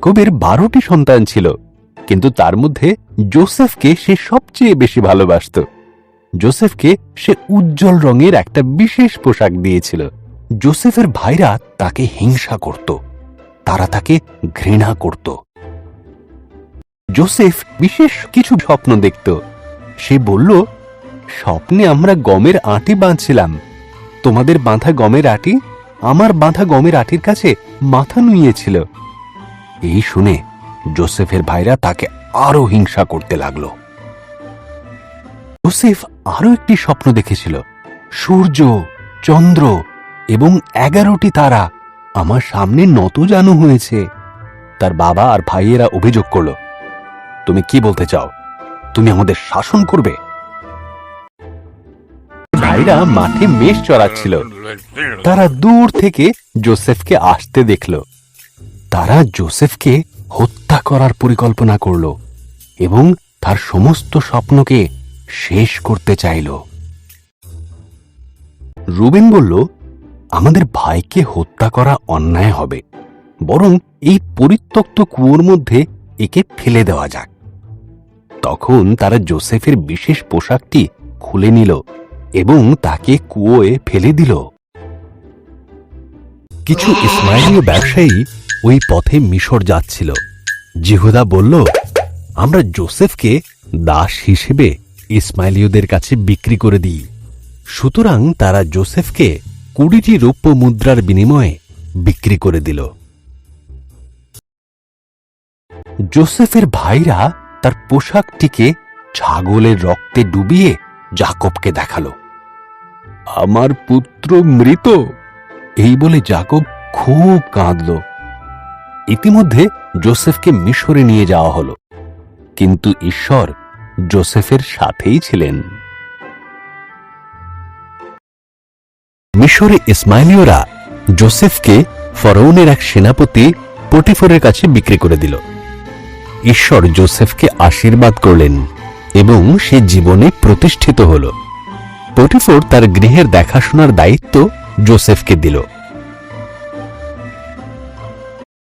জাকবের 12টি সন্তান ছিল, কিন্তু তার মধ্যে যোসেফকে সে সবচেয়ে বেশি ভালোবাসত। যোসেফকে সে উজ্জ্বল রঙের একটা বিশেষ পোশাক দিয়েছিল। যোসেফের ভাইরা তাকে হিংসা করত, তারা তাকে ঘৃণা করত। যোসেফ বিশেষ কিছু স্বপ্ন দেখত। সে বলল, স্বপ্নে আমরা গমের আঁটি বাঁধছিলাম, তোমাদের বাঁধা গমের আঁটি আমার বাঁধা গমের আঁটির কাছে মাথা নুইয়েছিল। এই শুনে যোসেফের ভাইরা তাকে আরো হিংসা করতে লাগল। যোসেফ আরো একটি স্বপ্ন দেখেছিল, সূর্য, চন্দ্র এবং 11টি তারা আমার সামনে নতজানু হয়েছে। তার বাবা আর ভাইয়েরা অভিযোগ করল, তুমি কি বলতে চাও? তুমি আমাদের শাসন করবে? ভাইরা মাঠে মেষ চড়াচ্ছিল। তারা দূর থেকে যোসেফকে আসতে দেখল। তারা যোসেফকে হত্যা করার পরিকল্পনা করল এবং তার সমস্ত স্বপ্নকে শেষ করতে চাইল। রুবেন বলল, আমাদের ভাইকে হত্যা করা অন্যায় হবে, বরং এই পরিত্যক্ত কুয়োর মধ্যে একে ফেলে দেওয়া যাক। তখন তারা যোসেফের বিশেষ পোশাকটি খুলে নিল এবং তাকে কুয়োয় ফেলে দিল। কিছু ইসমাইলীয় ব্যবসায়ী ওই পথে মিশর যাচ্ছিল। জিহুদা বলল, আমরা যোসেফকে দাস হিসেবে ইসমাইলীয়দের কাছে বিক্রি করে দিই। সুতরাং তারা যোসেফকে 20টি রৌপ্য মুদ্রার বিনিময়ে বিক্রি করে দিল। যোসেফের ভাইরা তার পোশাকটিকে ছাগলের রক্তে ডুবিয়ে যাকবকে দেখালো। আমার পুত্র মৃত, এই বলে যাকব খুব কাঁদল। ইতিমধ্যে যোসেফকে মিশরে নিয়ে যাওয়া হলো, কিন্তু ঈশ্বর যোসেফের সাথেই ছিলেন। মিশরে ইসমাইলীয়রা যোসেফকে ফরৌনের এক সেনাপতি পটিফরের কাছে বিক্রি করে দিল। ঈশ্বর যোসেফকে আশীর্বাদ করলেন এবং সে জীবনে প্রতিষ্ঠিত হল। পটিফর তার গৃহের দেখাশোনার দায়িত্ব যোসেফকে দিল।